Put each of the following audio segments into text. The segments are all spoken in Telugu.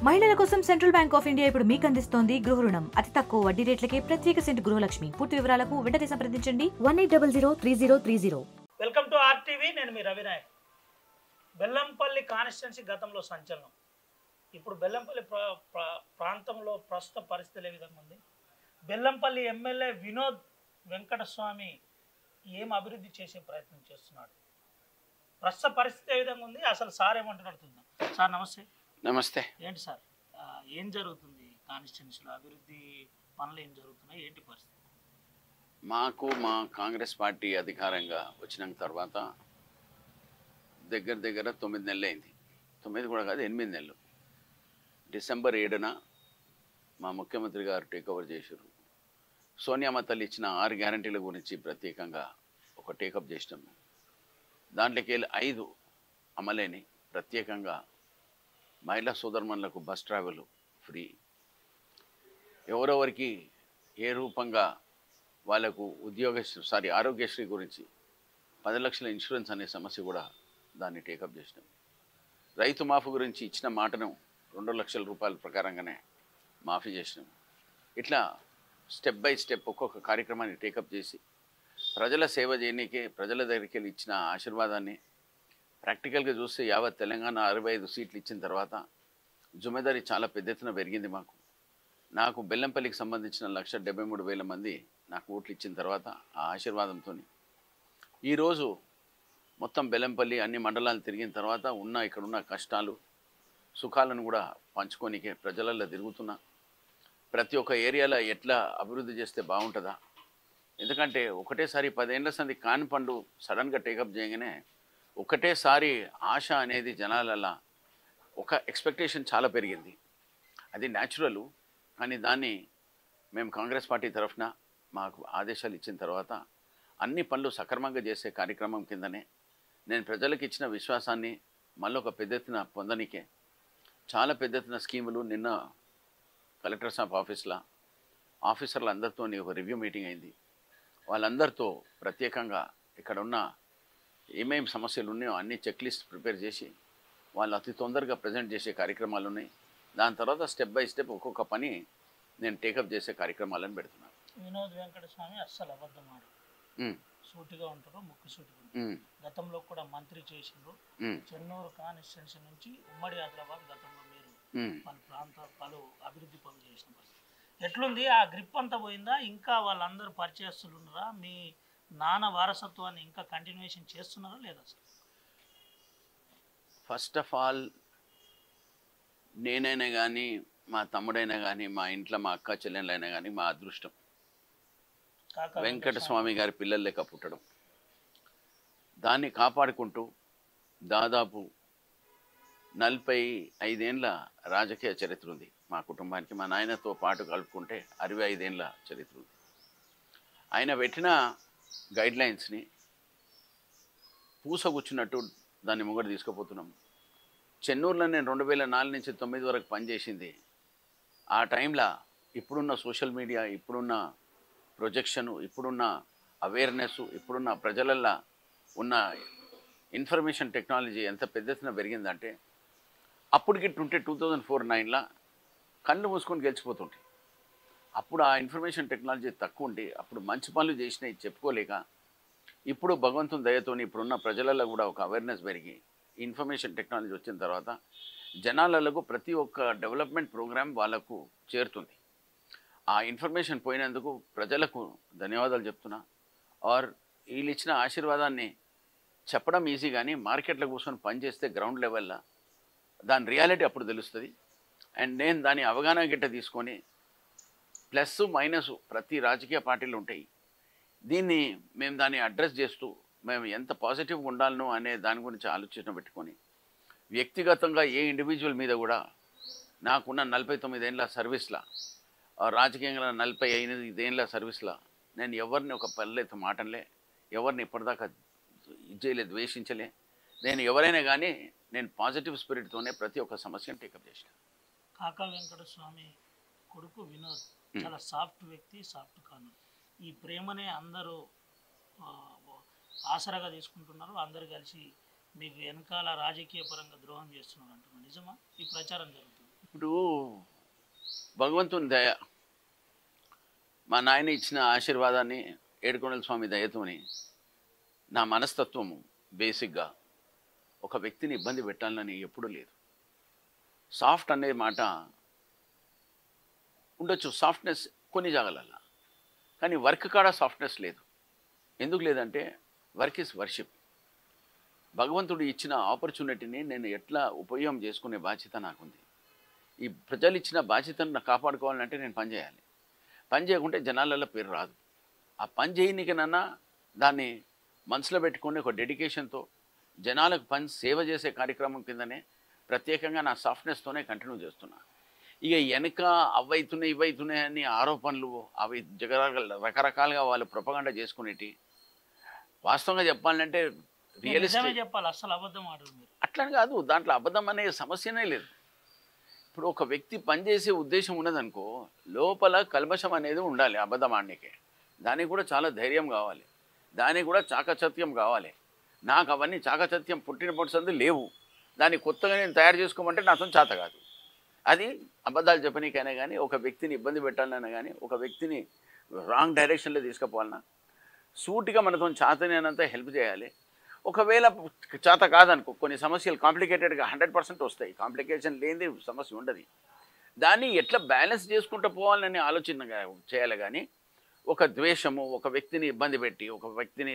మహిళల కోసం సెంట్రల్ బ్యాంక్ ఆఫ్ ఇండియా ఇప్పుడు మీకు అందిస్తోంది గృహ రుణం అతి తక్కువ వడ్డీ రేట్లకే ప్రత్యేక సెంట్ గృహలక్ష్మి. పూర్తి వివరాలకు వెంటనే సంప్రదించండి 18003030. Welcome to RTV. నేను మీ రవినాయక్. బెల్లంపల్లి కాన్స్టిట్యున్సీ గతంలో సంచలనం. ఇప్పుడు బెల్లంపల్లి ప్రాంతంలో ప్రస్తుత పరిస్థితులు ఏ విధంగా ఉంది? బెల్లంపల్లి ఎమ్మెల్యే వినోద్ వెంకటస్వామి ఏం అభివృద్ధి చేసే ప్రయత్నం చేస్తున్నాడు? ప్రస్తుత పరిస్థితి ఏ విధంగా ఉంది? అసలు సార్ ఏమంటున్నాడు చూద్దాం. సార్ నమస్తే. నమస్తే. ఏంటి సార్ ఏం జరుగుతుంది కాన్స్టిట్యున్సీలో? అభివృద్ధి పనులు ఏం జరుగుతున్నాయి? ఏంటి పరిస్థితి? మా కాంగ్రెస్ పార్టీ అధికారంగా వచ్చిన తర్వాత దగ్గర 9 నెలలు అయింది. 9 కూడా కాదు, 8 నెలలు. డిసెంబర్ 7న మా ముఖ్యమంత్రి గారు టేక్ ఓవర్ చేశారు. సోనియామ్మ తల్లి ఇచ్చిన 6 గ్యారంటీల గురించి ప్రత్యేకంగా ఒక టేకప్ చేసినాము. దాంట్లోకి వెళ్ళి 5 అమలైన ప్రత్యేకంగా మహిళా సోదరుమణులకు బస్ ట్రావెల్ ఫ్రీ, ఎవరెవరికి ఏ రూపంగా వాళ్ళకు ఆరోగ్యశ్రీ గురించి 10 లక్షల ఇన్సూరెన్స్ అనే సమస్య కూడా దాన్ని టేకప్ చేసినాం. రైతు మాఫీ గురించి ఇచ్చిన మాటను 2 లక్షల రూపాయల ప్రకారంగానే మాఫీ చేసినాం. ఇట్లా స్టెప్ బై స్టెప్ ఒక్కొక్క కార్యక్రమాన్ని టేకప్ చేసి ప్రజల సేవ చేయనీకే ప్రజల దగ్గరికి వెళ్ళి ఇచ్చిన ఆశీర్వాదాన్ని ప్రాక్టికల్గా చూస్తే యావత్ తెలంగాణ 65 సీట్లు ఇచ్చిన తర్వాత జుమ్మేదారీ చాలా పెద్ద ఎత్తున పెరిగింది. నాకు బెల్లంపల్లికి సంబంధించిన 1,73,000 మంది నాకు ఓట్లు ఇచ్చిన తర్వాత ఆ ఆశీర్వాదంతో ఈరోజు మొత్తం బెల్లంపల్లి అన్ని మండలాలు తిరిగిన తర్వాత ఇక్కడున్న కష్టాలు సుఖాలను కూడా పంచుకోనికే ప్రజలలో తిరుగుతున్నా. ప్రతి ఒక్క ఏరియాలో ఎట్లా అభివృద్ధి చేస్తే బాగుంటుందా? ఎందుకంటే ఒకటేసారి 10 ఏళ్ల సంది కాని పండు సడన్గా టేకప్ చేయగానే ఒకటేసారి ఆశ అనేది జనాలలో ఒక ఎక్స్పెక్టేషన్ చాలా పెరిగింది. అది న్యాచురల్. కానీ దాన్ని మేము కాంగ్రెస్ పార్టీ తరఫున మాకు ఆదేశాలు ఇచ్చిన తర్వాత అన్ని పనులు సక్రమంగా చేసే కార్యక్రమం కిందనే నేను ప్రజలకు ఇచ్చిన విశ్వాసాన్ని మళ్ళీ ఒక పెద్ద ఎత్తున పొందనికే చాలా పెద్ద ఎత్తున స్కీములు నిన్న కలెక్టర్స్ ఆఫ్ ఆఫీసర్లు అందరితో ఒక రివ్యూ మీటింగ్ అయింది. వాళ్ళందరితో ప్రత్యేకంగా ఇక్కడ ఉన్న ఏమేమి సమస్యలు ఉన్నాయో అన్ని చెక్ లిస్ట్ ప్రిపేర్ చేసి వాళ్ళు అతి తొందరగా ప్రజెంట్ చేసే కార్యక్రమాలు ఉన్నాయి. దాని తర్వాత స్టెప్ బై స్టెప్ ఒక్కొక్క పని నేను టేకప్ చేసే కార్యక్రమాలను పెడుతున్నాను. వినోద్ వెంకటస్వామి అస్సలు అబద్ధం ఆడు, సూటిగా ఉంటారు, ముక్కు సూటిగా. గతంలో కూడా మంత్రి చేసిండ్రు. చెన్నూరు కాన్స్టిట్యున్సీ నుంచి ఉమ్మడి ఆదిలాబాద్ గతంలో మీరు పలు అభివృద్ధి పనులు చేసిన పరిస్థితి ఎట్లుంది? ఆ గ్రిప్ అంతా పోయిందా? ఇంకా వాళ్ళందరూ పరిచయస్తులు ఉన్నారా? మీ నాన్న వారసత్వాన్ని ఇంకా కంటిన్యూషన్ చేస్తున్నారా లేదా? ఫస్ట్ ఆఫ్ ఆల్ నేనైనా కానీ మా తమ్ముడైనా కానీ మా ఇంట్లో మా అక్క చెల్లెళ్ళైనా కానీ మా అదృష్టం వెంకటస్వామి గారి పిల్లల లెక్క పుట్టడం. దాన్ని కాపాడుకుంటూ దాదాపు 45 ఏళ్ళ రాజకీయ చరిత్ర ఉంది మా కుటుంబానికి. మా నాయనతో పాటు కలుపుకుంటే 65 ఏళ్ళ చరిత్ర ఉంది. ఆయన పెట్టిన గైడ్లైన్స్ని పూసగుచ్చినట్టు దాన్ని ముంగడు తీసుకుపోతున్నాం. చెన్నూరులో నేను 2004 నుంచి 2009 వరకు పనిచేసింది. ఆ టైంలో ఇప్పుడున్న సోషల్ మీడియా, ఇప్పుడున్న ప్రొజెక్షను, ఇప్పుడున్న అవేర్నెస్, ఇప్పుడున్న ప్రజలల్లో ఉన్న ఇన్ఫర్మేషన్ టెక్నాలజీ ఎంత పెద్ద ఎత్తున పెరిగిందంటే అప్పటికిట్టుంటే 2004-09లో కళ్ళు మూసుకొని గెలిచిపోతుంటాయి. అప్పుడు ఆ ఇన్ఫర్మేషన్ టెక్నాలజీ తక్కువ ఉండి అప్పుడు మంచి పనులు చేసినాయి చెప్పుకోలేక ఇప్పుడు భగవంతుని దయతోని ఇప్పుడున్న ప్రజలలో కూడా ఒక అవేర్నెస్ పెరిగి ఇన్ఫర్మేషన్ టెక్నాలజీ వచ్చిన తర్వాత జనాలకు ప్రతి ఒక్క డెవలప్మెంట్ ప్రోగ్రామ్ వాళ్ళకు చేరుతుంది. ఆ ఇన్ఫర్మేషన్ పోయినందుకు ప్రజలకు ధన్యవాదాలు చెప్తున్నా. వీళ్ళు ఇచ్చిన ఆశీర్వాదాన్ని చెప్పడం ఈజీ, కానీ మార్కెట్లో కూర్చొని పనిచేస్తే గ్రౌండ్ లెవెల్లో దాని రియాలిటీ అప్పుడు తెలుస్తుంది. అండ్ నేను దాని అవగాహన గిట్ట తీసుకొని ప్లస్ మైనస్ ప్రతి రాజకీయ పార్టీలు ఉంటాయి. దీన్ని మేము దాన్ని అడ్రస్ చేస్తూ మేము ఎంత పాజిటివ్గా ఉండాలనో అనే దాని గురించి ఆలోచన పెట్టుకొని వ్యక్తిగతంగా ఏ ఇండివిజువల్ మీద కూడా నాకున్న 49 ఏళ్ళ సర్వీస్లో, రాజకీయంగా 45 ఏళ్ళ సర్వీస్లో నేను ఎవరిని ఒక పల్లెతో మాటలే, ఎవరిని ఇప్పటిదాకా చేయలే, ద్వేషించలే. నేను ఎవరైనా కానీ నేను పాజిటివ్ స్పిరిట్తోనే ప్రతి ఒక్క సమస్యను టేకప్ చేసిన. కాకా వెంకటస్వామి కొడుకు వినోద్ చాలా సాఫ్ట్ వ్యక్తి, సాఫ్ట్ కార్నర్. ఈ ప్రేమనే అందరూ ఆసరాగా తీసుకుంటున్నారు. అందరు కలిసి మీకు వెనకాల రాజకీయ పరంగా ద్రోహం చేస్తున్నారు అంటున్నారు. నిజమా? ఈ ప్రచారం జరుగుతుంది. ఇప్పుడు భగవంతుని దయ, మా నాయన ఇచ్చిన ఆశీర్వాదాన్ని, ఏడుకొండల స్వామి దయతోని నా మనస్తత్వము బేసిక్గా ఒక వ్యక్తిని ఇబ్బంది పెట్టాలని ఎప్పుడూ లేదు. సాఫ్ట్ అనే మాట ఉండొచ్చు, సాఫ్ట్నెస్ కొన్ని జాగాలల్లో, కానీ వర్క్ కాడ సాఫ్ట్నెస్ లేదు. ఎందుకు లేదంటే వర్క్ ఇస్ వర్షిప్. భగవంతుడు ఇచ్చిన ఆపర్చునిటీని నేను ఎట్లా ఉపయోగం చేసుకునే బాధ్యత నాకుంది. ఈ ప్రజలు ఇచ్చిన బాధ్యతను నాకు కాపాడుకోవాలంటే నేను పని చేయాలి. పని చేయకుంటే జనాలలో పేరు రాదు. ఆ పని చేయనికనన్నా దాన్ని మనసులో పెట్టుకుని ఒక డెడికేషన్తో జనాలకు పని సేవ చేసే కార్యక్రమం కిందనే ప్రత్యేకంగా నా సాఫ్ట్నెస్తోనే కంటిన్యూ చేస్తున్నా. ఇక వెనక అవైతున్నాయి ఇవైతున్నాయి అని ఆరోపణలు, అవి రకరకాలుగా వాళ్ళు ప్రొపగండా చేసుకునేటి. వాస్తవంగా చెప్పాలంటే రియలిస్టిక్ చెప్పాలి, అసలు అబద్ధం ఆడరు మీరు. అట్లని కాదు, దాంట్లో అబద్ధం అనే సమస్యనే లేదు. ఇప్పుడు ఒక వ్యక్తి పనిచేసే ఉద్దేశం ఉన్నదనుకో, లోపల కల్మషం అనేది ఉండాలి. అబద్ధం ఆడనికే దానికి కూడా చాలా ధైర్యం కావాలి, దానికి కూడా చాకచత్యం కావాలి. నాకు అవన్నీ చాకచత్యం పుట్టిన పొడిసంది లేవు. దాన్ని కొత్తగా నేను తయారు చేసుకోమంటే నాతో చేత కాదు. అది అబద్ధాలు చెప్పనీకైనా కానీ, ఒక వ్యక్తిని ఇబ్బంది పెట్టాలన్నా కానీ, ఒక వ్యక్తిని రాంగ్ డైరెక్షన్లో తీసుకుపోవాలన్నా సూటిగా మనతో చేతనేనంత హెల్ప్ చేయాలి. ఒకవేళ చేత కాదనుకో, కొన్ని సమస్యలు కాంప్లికేటెడ్గా 100% వస్తాయి. కాంప్లికేషన్ లేనిది సమస్య ఉండదు. దాన్ని ఎట్లా బ్యాలెన్స్ చేసుకుంటూ పోవాలని ఆలోచన చేయాలి. కానీ ఒక ద్వేషము, ఒక వ్యక్తిని ఇబ్బంది పెట్టి, ఒక వ్యక్తిని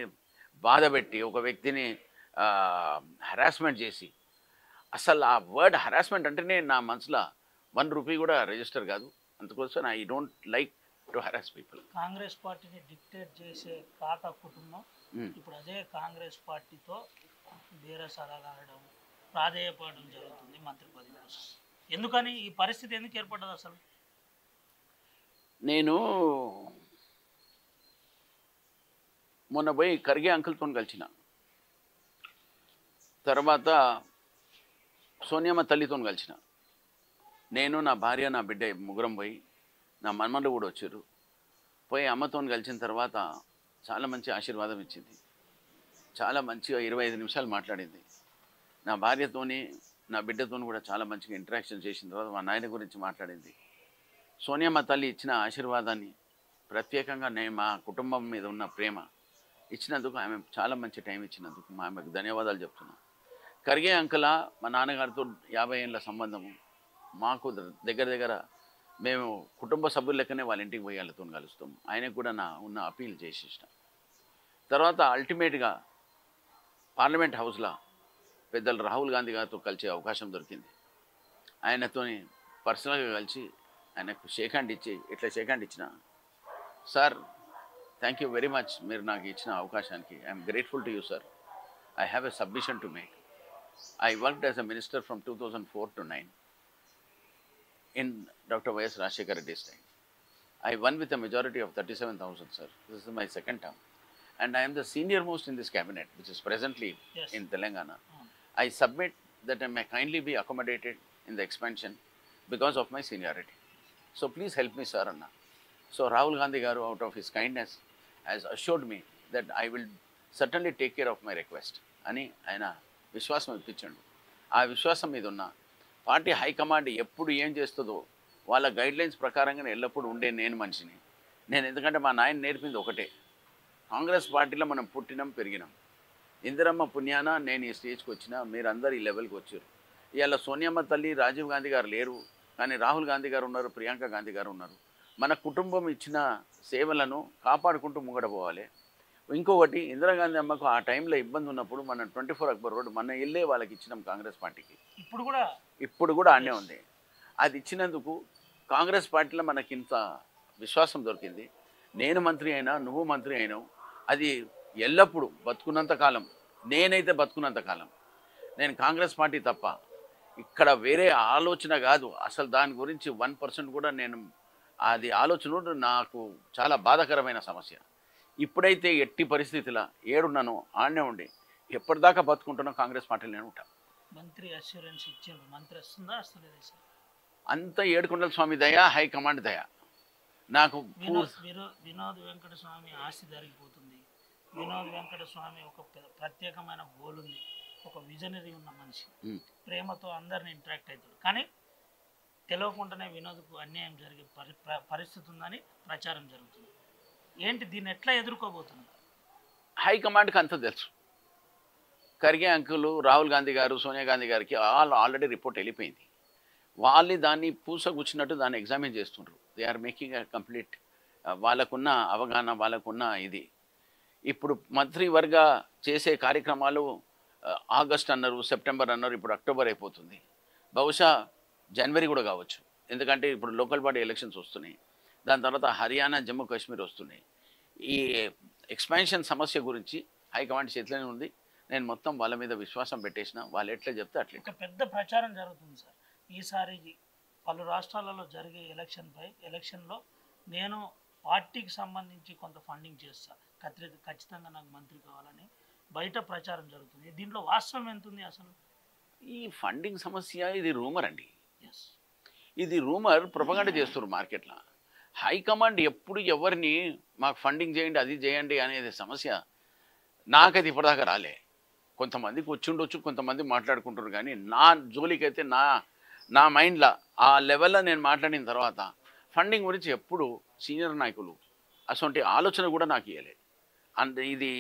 బాధ పెట్టి, ఒక వ్యక్తిని హరాస్మెంట్ చేసి, అసలు ఆ వర్డ్ హరాస్మెంట్ అంటేనే నా మనసులో 1 రూపీ కూడా రిజిస్టర్ కాదు. అందుకోసం I don't like to harass people. Congress పార్టీని డిక్టేట్ చేసే కాకా కుటుంబం ఇప్పుడు అదే కాంగ్రెస్ పార్టీతో బేరసారాలు ఆడడం, ప్రాధేయపడడం జరుగుతుంది మంత్రి పదవి కోసం. ఎందుకని ఈ పరిస్థితి ఎందుకు ఏర్పడ్డది అసలు? నేను మొన్న పోయి ఖర్గే అంకుల్తో కలిసిన తర్వాత సోనియమ్మ తల్లితో కలిసిన. నేను, నా భార్య, నా బిడ్డ ముగ్గురం పోయి, నా మన్మలు కూడా వచ్చారు. పోయి అమ్మతో కలిసిన తర్వాత చాలా మంచి ఆశీర్వాదం ఇచ్చింది. చాలా మంచిగా 25 నిమిషాలు మాట్లాడింది. నా భార్యతోని, నా బిడ్డతో కూడా చాలా మంచిగా ఇంటరాక్షన్ చేసిన తర్వాత మా నాయన గురించి మాట్లాడింది. సోనియమ్మ తల్లి ఇచ్చిన ఆశీర్వాదాన్ని ప్రత్యేకంగా నేను మా కుటుంబం మీద ఉన్న ప్రేమ ఇచ్చినందుకు, ఆమె చాలా మంచి టైం ఇచ్చినందుకు ఆమెకు ధన్యవాదాలు చెప్తున్నాను. ఖర్గే అంకుల మా నాన్నగారితో 50 ఏళ్ళ సంబంధము. మాకు దగ్గర మేము కుటుంబ సభ్యుల లెక్కనే వాళ్ళ ఇంటికి పోయి వాళ్ళతో కలుస్తాం. ఆయనకు కూడా నా ఉన్న అపీల్ చేసేసిన తర్వాత అల్టిమేట్గా పార్లమెంట్ హౌస్లో పెద్దలు రాహుల్ గాంధీ గారితో కలిసే అవకాశం దొరికింది. ఆయనతో పర్సనల్గా కలిసి ఆయనకు షేక్ హ్యాండ్ ఇచ్చి, ఇట్లా షేక్ హ్యాండ్ ఇచ్చిన, sir thank you very much, మీరు నాకు ఇచ్చిన అవకాశానికి I'm grateful to you sir. I have a submission to make. I worked as a minister from 2004 to 9 in Dr. Y.S. Rajshekar Reddy's time. I won with a majority of 37,000, sir. This is my second term. And I am the senior most in this cabinet, which is presently in Telangana. I submit that I may kindly be accommodated in the expansion because of my seniority. So please help me, sir, Anna. So Rahul Gandhi Garu, out of his kindness, has assured me that I will certainly take care of my request. Ani, ayana విశ్వాసం ఇప్పించండు. ఆ విశ్వాసం మీద ఉన్న పార్టీ హైకమాండ్ ఎప్పుడు ఏం చేస్తుందో వాళ్ళ గైడ్లైన్స్ ప్రకారంగానే ఎల్లప్పుడూ ఉండే నేను మనిషిని. నేను ఎందుకంటే మా నాయన నేర్పింది ఒకటే, కాంగ్రెస్ పార్టీలో మనం పుట్టినాం పెరిగినాం. ఇందిరమ్మ పుణ్యాన నేను ఈ స్టేజ్కి వచ్చినా, మీరందరూ ఈ లెవెల్కి వచ్చారు. ఇవాళ సోనియమ్మ తల్లి, రాజీవ్ గాంధీ గారు లేరు, కానీ రాహుల్ గాంధీ గారు ఉన్నారు, ప్రియాంక గాంధీ గారు ఉన్నారు. మన కుటుంబం ఇచ్చిన సేవలను కాపాడుకుంటూ ముంగడపోవాలి. ఇంకొకటి, ఇందిరాగాంధీ అమ్మకు ఆ టైంలో ఇబ్బంది ఉన్నప్పుడు మనం 24 అక్బర్ రోడ్ మన ఇల్లే వాళ్ళకి ఇచ్చినాం కాంగ్రెస్ పార్టీకి. ఇప్పుడు కూడా అనే ఉంది. అది ఇచ్చినందుకు కాంగ్రెస్ పార్టీలో మనకి ఇంత విశ్వాసం దొరికింది. నేను మంత్రి అయినా, నువ్వు మంత్రి అయినావు, అది ఎల్లప్పుడూ బతుకున్నంత కాలం, నేనైతే బతుకున్నంత కాలం నేను కాంగ్రెస్ పార్టీ తప్ప ఇక్కడ వేరే ఆలోచన కాదు. అసలు దాని గురించి 1% కూడా నేను, అది ఆలోచన నాకు చాలా బాధాకరమైన సమస్య. ఇప్పుడైతే ఎట్టి పరిస్థితిలో ఏడున్నానో ఆడనే ఉండి ఎప్పటిదాకా బతుకుంటున్నా కాంగ్రెస్ పార్టీలో నేను ఉంటాను. మంత్రి అష్యూరెన్స్ ఇచ్చారు, మంత్రి వస్తుందా వస్తలేదా సార్? అంత ఏడుకొండల స్వామి దయ, హైకమాండ్ దయ. నాకు వినోద్ వెంకట స్వామి ఆస్తి జరిగిపోతుంది. వినోద్ వెంకట స్వామి ఒక ప్రత్యేకమైన గోల్ ఉంది, ఒక విజనరీ ఉన్న మనిషి, ప్రేమతో అందరిని ఇంటరాక్ట్ అవుతాడు. కానీ తెలియకుండానే వినోద్కు అన్యాయం జరిగే పరిస్థితి ఉందని ప్రచారం జరుగుతుంది. ఏంటి దీన్ని ఎట్లా ఎదుర్కోబోతున్నారు? హైకమాండ్కి అంతా తెలుసు. ఖర్గే అంకులు, రాహుల్ గాంధీ గారు, సోనియా గాంధీ గారికి ఆల్రెడీ రిపోర్ట్ వెళ్ళిపోయింది. వాళ్ళు దాన్ని పూసగుచ్చినట్టు దాన్ని ఎగ్జామిన్ చేస్తుండ్రు. They are making a complete వాళ్ళకున్న అవగాహన, వాళ్ళకున్న ఇది. ఇప్పుడు మంత్రివర్గ చేసే కార్యక్రమాలు ఆగస్ట్ అన్నారు, సెప్టెంబర్ అన్నారు, ఇప్పుడు అక్టోబర్ అయిపోతుంది. బహుశా జనవరి కూడా కావచ్చు. ఎందుకంటే ఇప్పుడు లోకల్ బాడీ ఎలక్షన్స్ వస్తున్నాయి. దాని తర్వాత హర్యానా, జమ్మూ కాశ్మీర్ వస్తున్నాయి. ఈ ఎక్స్పాన్షన్ సమస్య గురించి హైకమాండ్ చేతిలోనే ఉంది. నేను మొత్తం వాళ్ళ మీద విశ్వాసం పెట్టేసిన. వాళ్ళు ఎట్లా చెప్తే అట్లా. ఒక పెద్ద ప్రచారం జరుగుతుంది సార్. ఈసారి పలు రాష్ట్రాలలో జరిగే ఎలక్షన్లో నేను పార్టీకి సంబంధించి కొంత ఫండింగ్ చేస్తా, ఖచ్చితంగా నాకు మంత్రి కావాలని బయట ప్రచారం జరుగుతుంది. దీంట్లో వాస్తవం ఎంత ఉంది అసలు? ఈ ఫండింగ్ సమస్య ఇది రూమర్ అండి. ఎస్, ఇది రూమర్, ప్రొపగండా చేస్తున్నారు మార్కెట్లో. హైకమాండ్ ఎప్పుడు ఎవరిని మాకు ఫండింగ్ చేయండి, అది చేయండి అనేది సమస్య నాకది ఇప్పటిదాకా రాలే. కొంతమందికి వచ్చి ఉండొచ్చు, కొంతమంది మాట్లాడుకుంటారు. కానీ నా జోలికైతే నా మైండ్లో ఆ లెవెల్లో నేను మాట్లాడిన తర్వాత ఫండింగ్ గురించి ఎప్పుడు సీనియర్ నాయకులు అటువంటి ఆలోచన కూడా నాకు ఇవ్వలేదు. అండ్ ఇది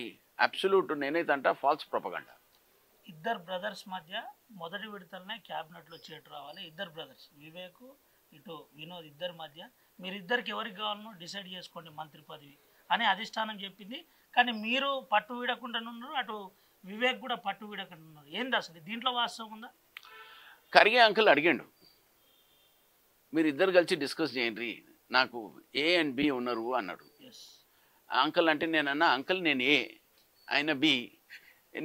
అబ్సల్యూట్ నేనైతే అంట ఫాల్స్ ప్రొపగండా. ఇద్దరు బ్రదర్స్ మధ్య మొదటి విడతలనే క్యాబినెట్లో చేటు రావాలి. ఇద్దరు బ్రదర్స్, వివేక్ ఇటు వినోద్, ఇద్దరి మధ్య మీరిద్దరికి ఎవరికి కావాలనో డిసైడ్ చేసుకోండి మంత్రి పదవి అని అధిష్టానం చెప్పింది. కానీ మీరు పట్టు వీడకుండా ఉన్నారు, అటు వివేక్ కూడా పట్టు వీడకుండా ఉన్నారు. ఏంది అసలు దీంట్లో వాస్తవం ఉందా? ఖర్గే అంకుల్ అడిగాడు, మీరు ఇద్దరు కలిసి డిస్కస్ చేయండి, నాకు ఏ అండ్ బి ఉన్నారు అన్నాడు. అంకుల్ అంటే నేనన్నా, అంకుల్ నేను ఏ, ఆయన బి,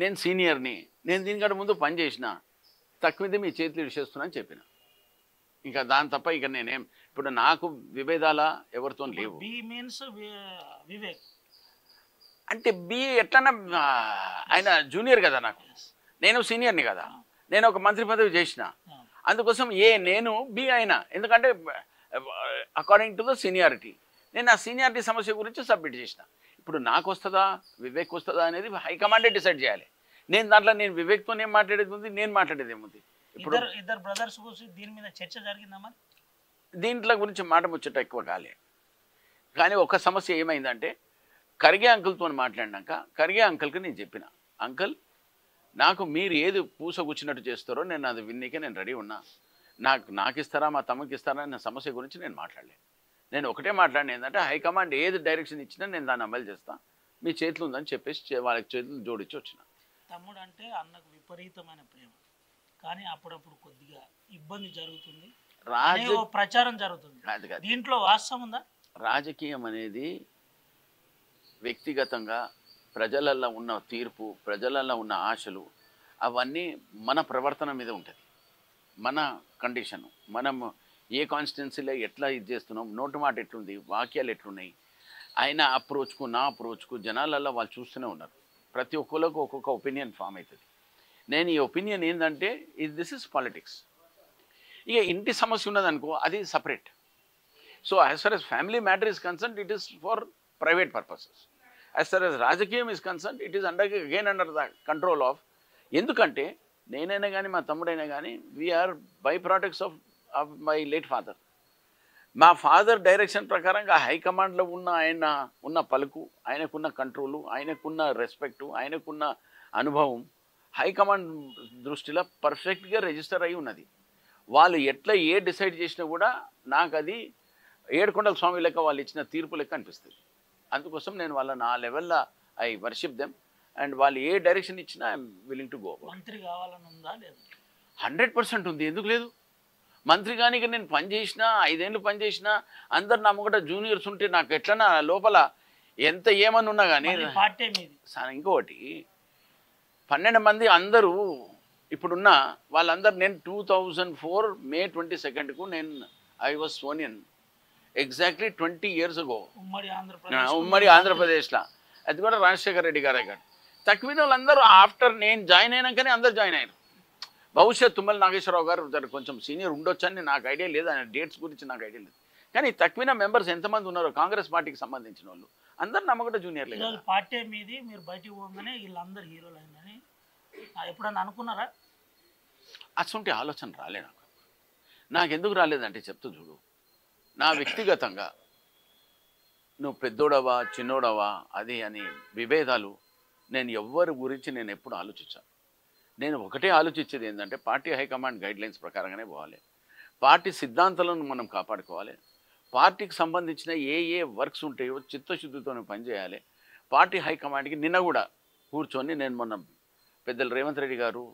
నేను సీనియర్ని, నేను దీనికంటే ముందు పని చేసిన, తక్కువదే మీ చేతులు విషేస్తున్నా అని చెప్పిన. ఇంకా దాని తప్ప ఇక నేనేం ఇప్పుడు నాకు విభేదాల ఎవరితో లేవు. బి మీన్స్ వివేక్ అంటే బి ఎట్లన్నా ఆయన జూనియర్ కదా, నాకు నేను సీనియర్ని కదా, నేను ఒక మంత్రి పదవి చేసిన. అందుకోసం ఏ నేను బి అయినా, ఎందుకంటే అకార్డింగ్ టు ద సీనియారిటీ నేను ఆ సీనియారిటీ సమస్య గురించి సబ్మిట్ చేసిన. ఇప్పుడు నాకు వస్తుందా వివేక్ వస్తుందా అనేది హైకమాండే డిసైడ్ చేయాలి. నేను దాంట్లో నేను వివేక్తో ఏం మాట్లాడేది ఉంది, నేను మాట్లాడేది ఏముంది. ఇప్పుడు ఇద్దరు బ్రదర్స్ గురించి దీని మీద చర్చ జరిగిందా మరి? దీంట్లో గురించి మాట ముచ్చట ఎక్కువ కాలే. కానీ ఒక సమస్య ఏమైందంటే ఖర్గే అంకుల్తో మాట్లాడినాక ఖర్గే అంకుల్కి నేను చెప్పిన, అంకుల్ నాకు మీరు ఏది పూసగుచ్చినట్టు చేస్తారో నేను అది విన్నీకే నేను రెడీ ఉన్నా. నాకు ఇస్తారా మా తమ్ముకి ఇస్తారా అనే సమస్య గురించి నేను మాట్లాడలేదు. నేను ఒకటే మాట్లాడిన ఏంటంటే హైకమాండ్ ఏది డైరెక్షన్ ఇచ్చినా నేను దాన్ని అమలు చేస్తాను, మీ చేతులు ఉందని చెప్పేసి వాళ్ళకి చేతులు జోడించి వచ్చిన. తమ్ముడు అంటే అన్నకు విపరీతమైన ప్రేమ, కానీ అప్పుడప్పుడు కొద్దిగా ఇబ్బంది జరుగుతుంది, ప్రచారం జరుగుతుంది. దీంట్లో వాస్తవం ఉందా? రాజకీయం అనేది వ్యక్తిగతంగా ప్రజలల్లో ఉన్న తీర్పు, ప్రజలల్లో ఉన్న ఆశలు, అవన్నీ మన ప్రవర్తన మీద ఉంటుంది. మన కండిషను, మనం ఏ కాన్స్టిట్యున్సీలో ఎట్లా ఇది చేస్తున్నాం, నోటు మాట ఎట్లుంది, వాక్యాలు ఎట్లున్నాయి, ఆయన అప్రోచ్కు నా అప్రోచ్కు జనాలల్లో వాళ్ళు చూస్తూనే ఉన్నారు. ప్రతి ఒక్కరికి ఒక్కొక్క ఒపీనియన్ ఫామ్ అవుతుంది. నేను ఈ ఒపీనియన్ ఏంటంటే దిస్ ఇస్ పాలిటిక్స్. ఇక ఇంటి సమస్య ఉన్నదనుకో అది separate. So as far as family matter is concern it is for private purposes. As far as రాజకీయం is concern it is under the control of. ఎందుకంటే నేనైనా కానీ మా తమ్ముడైనా కానీ we are byproducts of my late father. మా ఫాదర్ డైరెక్షన్ ప్రకారంగా హైకమాండ్లో ఆయన ఉన్న పలుకు, ఆయనకున్న కంట్రోలు, ఆయనకున్న రెస్పెక్టు, ఆయనకున్న అనుభవం హైకమాండ్ దృష్టిలో పర్ఫెక్ట్గా రిజిస్టర్ అయి ఉన్నది. వాళ్ళు ఎట్లా ఏ డిసైడ్ చేసినా కూడా నాకు అది ఏడుకొండల స్వామి లెక్క వాళ్ళు ఇచ్చిన తీర్పు లెక్క అనిపిస్తుంది. అందుకోసం నేను వాళ్ళని ఆ లెవెల్లో ఐ వర్షిప్ దెమ్ అండ్ వాళ్ళు ఏ డైరెక్షన్ ఇచ్చినా ఐఎమ్ విల్లింగ్ టు గో. మంత్రి కావాలని ఉందా లేదా? 100% ఉంది, ఎందుకు లేదు? మంత్రి కానీ నేను పని చేసినా 5 ఏళ్ళు పని చేసినా అందరు నా ముంగట జూనియర్స్ ఉంటే నాకు ఎట్లన్నా లోపల ఎంత ఏమని ఉన్నా కానీ. పార్టీ మీది ఇంకొకటి 12 మంది అందరూ ఇప్పుడున్న వాళ్ళందరూ నేను 2004 May 22కు నేను I was sworn in exactly 20 years ago ఉమ్మడి ఆంధ్రప్రదేశ్లో. అది కూడా రాజశేఖర రెడ్డి గారే కాదు. తక్కువ వాళ్ళందరూ ఆఫ్టర్ నేను జాయిన్ అయినాకనే అందరు జాయిన్ అయ్యారు. బహుశా తుమ్మల నాగేశ్వరరావు గారు కొంచెం సీనియర్ ఉండొచ్చని నాకు ఐడియా లేదు, ఆయన డేట్స్ గురించి నాకు ఐడియా లేదు. కానీ తక్కువ మెంబర్స్ ఎంతమంది ఉన్నారో కాంగ్రెస్ పార్టీకి సంబంధించిన వాళ్ళు అందరు నమ్మకం జూనియర్లే. పార్టీ మీది మీరు బయటికి పోగానే వీళ్ళందరూ హీరోలు అయిందని ఎప్పుడన్నా అనుకున్నారా? అసలు ఆలోచన రాలే నాకు. నాకెందుకు రాలేదంటే చెప్తూ చూడు, నా వ్యక్తిగతంగా నువ్వు పెద్దోడవా చిన్నోడవా అది అని విభేదాలు నేను ఎవ్వరి గురించి నేను ఎప్పుడు ఆలోచించాను. నేను ఒకటే ఆలోచించేది ఏంటంటే పార్టీ హైకమాండ్ గైడ్లైన్స్ ప్రకారంగానే పోవాలి, పార్టీ సిద్ధాంతాలను మనం కాపాడుకోవాలి, పార్టీకి సంబంధించిన ఏ ఏ వర్క్స్ ఉంటాయో చిత్తశుద్ధితో పనిచేయాలి. పార్టీ హైకమాండ్కి నిన్న కూడా కూర్చొని నేను మొన్న పెద్దలు రేవంత్ రెడ్డి గారు,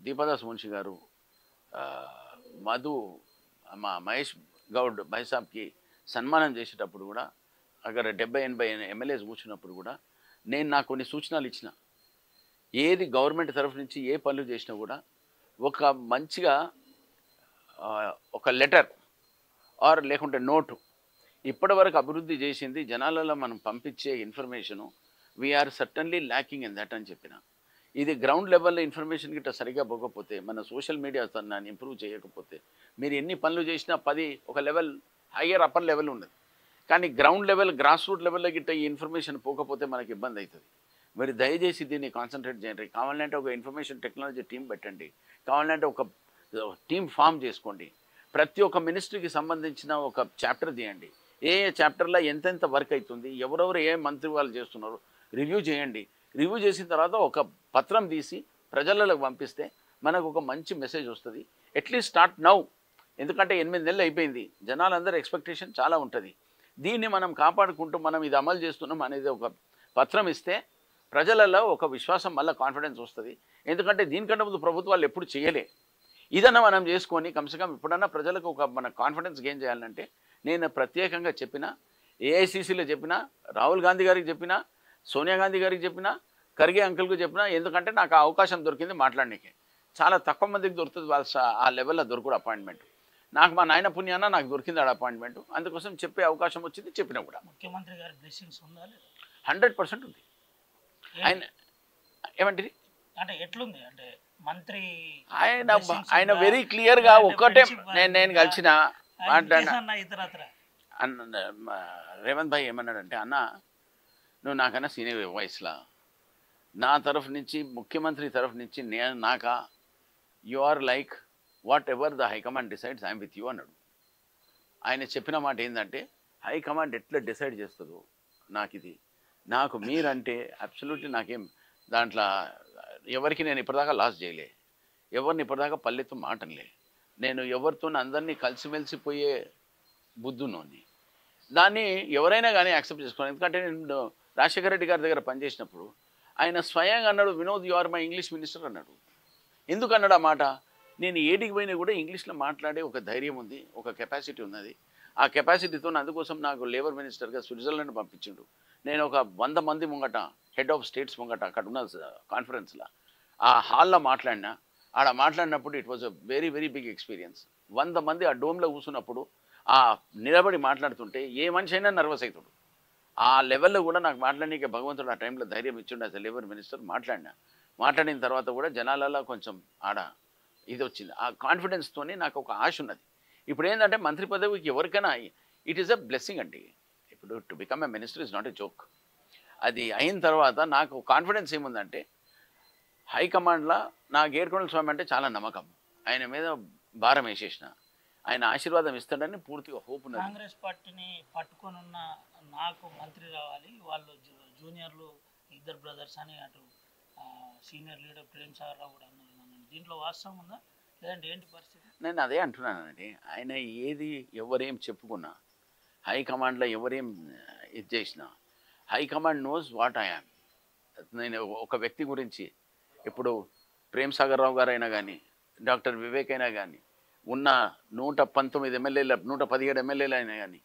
దీపదాస్ మున్షి గారు, మధు మా మహేష్ గౌడ్ బైసాబ్కి సన్మానం చేసేటప్పుడు కూడా అక్కడ 70-80 ఎమ్మెల్యేస్ కూర్చున్నప్పుడు కూడా నేను నాకు కొన్ని సూచనలు ఇచ్చిన. ఏది గవర్నమెంట్ తరఫు నుంచి ఏ పనులు చేసినా కూడా ఒక మంచిగా ఒక లెటర్ ఆర్ లేకుంటే నోటు ఇప్పటివరకు అభివృద్ధి చేసింది జనాలలో మనం పంపించే information we are certainly lacking in that అని చెప్పిన. ఇది గ్రౌండ్ లెవెల్లో ఇన్ఫర్మేషన్ గిట్ట సరిగా పోకపోతే, మన సోషల్ మీడియా దాన్ని ఇంప్రూవ్ చేయకపోతే మీరు ఎన్ని పనులు చేసినా 10 ఒక లెవెల్ హయ్యర్ అప్పర్ లెవెల్ ఉన్నది, కానీ గ్రౌండ్ లెవెల్ గ్రాస్ రూట్ లెవెల్లో గిట్ట ఈ ఇన్ఫర్మేషన్ పోకపోతే మనకి ఇబ్బంది అవుతుంది. మీరు దయచేసి దీన్ని కాన్సన్ట్రేట్ చేయండి. కావాలంటే ఒక ఇన్ఫర్మేషన్ టెక్నాలజీ టీం పెట్టండి, కావాలంటే ఒక టీం ఫామ్ చేసుకోండి, ప్రతి ఒక్క మినిస్ట్రీకి సంబంధించిన ఒక చాప్టర్ తీయండి, ఏ ఏ చాప్టర్లో ఎంతెంత వర్క్ అవుతుంది, ఎవరెవరు ఏ మంత్రి వాళ్ళు చేస్తున్నారు రివ్యూ చేయండి. రివ్యూ చేసిన తర్వాత ఒక పత్రం తీసి ప్రజలకు పంపిస్తే మనకు ఒక మంచి మెసేజ్ వస్తుంది. అట్లీస్ట్ స్టార్ట్ నౌ, ఎందుకంటే 8 నెలలు అయిపోయింది, జనాలందరూ ఎక్స్పెక్టేషన్ చాలా ఉంటుంది. దీన్ని మనం కాపాడుకుంటూ మనం ఇది అమలు చేస్తున్నాం అనేది ఒక పత్రం ఇస్తే ప్రజలలో ఒక విశ్వాసం, మళ్ళీ కాన్ఫిడెన్స్ వస్తుంది. ఎందుకంటే దీనికంటే ముందు ప్రభుత్వాలు ఎప్పుడు చేయలే. ఇదన్నా మనం చేసుకొని కమ్సే ఇప్పుడన్నా ప్రజలకు ఒక మన కాన్ఫిడెన్స్ గెయిన్ చేయాలంటే నేను ప్రత్యేకంగా చెప్పిన, ఏఐసిసిలో చెప్పిన, రాహుల్ గాంధీ గారికి చెప్పిన, సోనియా గాంధీ గారికి చెప్పిన, ఖర్గే అంకుల్కి చెప్పిన. ఎందుకంటే నాకు ఆ అవకాశం దొరికింది మాట్లాడడానికి. చాలా తక్కువ మందికి దొరుకుతుంది ఆ లెవెల్లో దొరకడు అపాయింట్మెంట్. నాకు మా నాయన పుణ్యాన నాకు దొరికింది ఆడ అపాయింట్మెంట్, అందుకోసం చెప్పే అవకాశం వచ్చింది, చెప్పినా కూడా. ముఖ్యమంత్రి గారి బ్లెస్సింగ్స్ ఉందా లేదా? 100% ఉంది. ఆయన ఏమంటారు అంటే ఎట్లుంది అంటే మంత్రి ఆయన వెరీ క్లియర్గా ఒక్కటే నేను కలిసిన అన్న రేవంత్ భాయ్ ఏమన్నాడంటే, అన్న నువ్వు నాకన్నా సీనియర్ వయసులా, నా తరఫు నుంచి ముఖ్యమంత్రి తరఫు నుంచి నాక you are like whatever the high command decides I'm with you అన్నాడు. ఆయన చెప్పిన మాట ఏంటంటే, హైకమాండ్ ఎట్లా డిసైడ్ చేస్తుందో నాకు మీరంటే అబ్సల్యూట్లీ నాకేం దాంట్లో ఎవరికి నేను ఇప్పటిదాకా లాస్ చేయలే, ఎవరిని ఇప్పటిదాకా పల్లెత్తు మాటలే, నేను ఎవరితో అందరినీ కలిసిమెలిసిపోయే బుద్ధున్నోని, దాన్ని ఎవరైనా కానీ యాక్సెప్ట్ చేసుకోవాలి. ఎందుకంటే నేను రాజశేఖర రెడ్డి గారి దగ్గర పనిచేసినప్పుడు ఆయన స్వయంగా అన్నాడు, Vinod you are my English minister అన్నాడు. ఎందుకు అన్నాడు ఆ మాట? నేను ఏడికి పోయినా కూడా ఇంగ్లీష్లో మాట్లాడే ఒక ధైర్యం ఉంది, ఒక కెపాసిటీ ఉన్నది. ఆ కెపాసిటీతో అందుకోసం నాకు లేబర్ మినిస్టర్గా స్విట్జర్లాండ్ పంపించిండు. నేను ఒక 100 మంది ముంగట హెడ్ ఆఫ్ స్టేట్స్ ముంగట అక్కడ ఉన్న కాన్ఫరెన్స్లో ఆ హాల్లో మాట్లాడినా. ఆడ మాట్లాడినప్పుడు it was a very very big experience. 100 మంది ఆ డోమ్లో కూర్చున్నప్పుడు ఆ నిలబడి మాట్లాడుతుంటే ఏ మనిషి అయినా నర్వస్ అవుతాడు. ఆ లెవెల్లో కూడా నాకు మాట్లాడడానికి భగవంతుడు ఆ టైంలో ధైర్యం ఇచ్చిండు. యాజ్ అ లేబర్ మినిస్టర్ మాట్లాడిన తర్వాత కూడా జనాలలో కొంచెం ఆడ ఇది వచ్చింది. ఆ కాన్ఫిడెన్స్తోనే నాకు ఒక ఆశ ఉన్నది. ఇప్పుడు ఏంటంటే మంత్రి పదవికి ఎవరికైనా ఇట్ ఈస్ అ బ్లెస్సింగ్ అండి. ఇప్పుడు to become a minister is not a joke. అది అయిన తర్వాత నాకు కాన్ఫిడెన్స్ ఏముందంటే, హైకమాండ్లో నాకు ఏర్కొండల స్వామి అంటే చాలా నమ్మకం, ఆయన మీద భారం వేసేసిన, ఆయన ఆశీర్వాదం ఇస్తాడని పూర్తిగా హోప్ ఉన్నది. కాంగ్రెస్ పార్టీని పట్టుకొని ఉన్న నాకు మంత్రి రావాలి, వాళ్ళు జూనియర్లు 2 బ్రదర్స్ అని అటు సీనియర్ లీడర్ ప్రేమ్ సాగర్ రావు కూడా అన్నారు. దీంట్లో వాస్తవం ఉందా లేదంటే ఏంటి పరిస్థితి? నేను అదే అంటున్నానండి. ఆయన ఏది ఎవరేం చెప్పుకున్నా, హైకమాండ్లో ఎవరేం ఇది చేసినా, high command knows what I am. నేను ఒక వ్యక్తి గురించి ఇప్పుడు ప్రేమ్ సాగర్ రావు గారు అయినా కానీ, డాక్టర్ వివేక్ అయినా కానీ, ఉన్న 119 ఎమ్మెల్యేల 117 ఎమ్మెల్యేలు అయినా కానీ,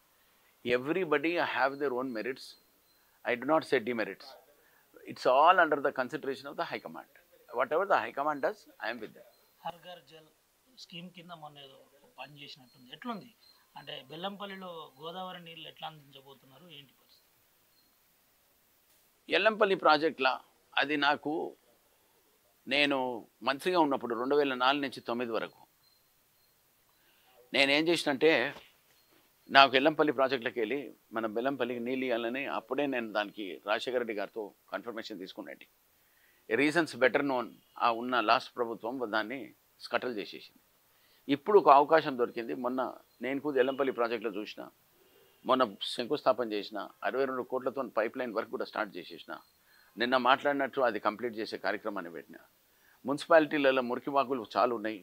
everybody have their own merits. I do not say demerits. It's all under the consideration of the high command. What ever the high command does I'm with that. Har Ghar Jal scheme కింద మొన్న ఏదో పని చేసినట్టుంది, ఎట్లుంది? అంటే బెల్లంపల్లిలో గోదావరి నీళ్ళు ఎట్లా అందించబోతున్నారు, ఏంటి పరిస్థితి? ఎల్లంపల్లి ప్రాజెక్టులా అది నేను మంత్రిగా ఉన్నప్పుడు 2004 నుంచి 2009 వరకు నేనేం చేసినంటే, నాకు ఎల్లంపల్లి ప్రాజెక్టులకు వెళ్ళి మన బెల్లంపల్లికి నీళ్ళు ఇవ్వాలని అప్పుడే నేను దానికి రాజశేఖర రెడ్డి గారితో కన్ఫర్మేషన్ తీసుకున్నాండి. Reasons better known. ఆ ఉన్న లాస్ట్ ప్రభుత్వం దాన్ని స్కటల్ చేసేసింది. ఇప్పుడు ఒక అవకాశం దొరికింది. మొన్న నేను కూడా ఎల్లంపల్లి ప్రాజెక్టులో చూసిన, మొన్న శంకుస్థాపన చేసిన, 62 కోట్లతో పైప్ లైన్ వర్క్ కూడా స్టార్ట్ చేసేసిన. నిన్న మాట్లాడినట్టు అది కంప్లీట్ చేసే కార్యక్రమాన్ని పెట్టిన. మున్సిపాలిటీలలో మురికి వాకులు చాలా ఉన్నాయి,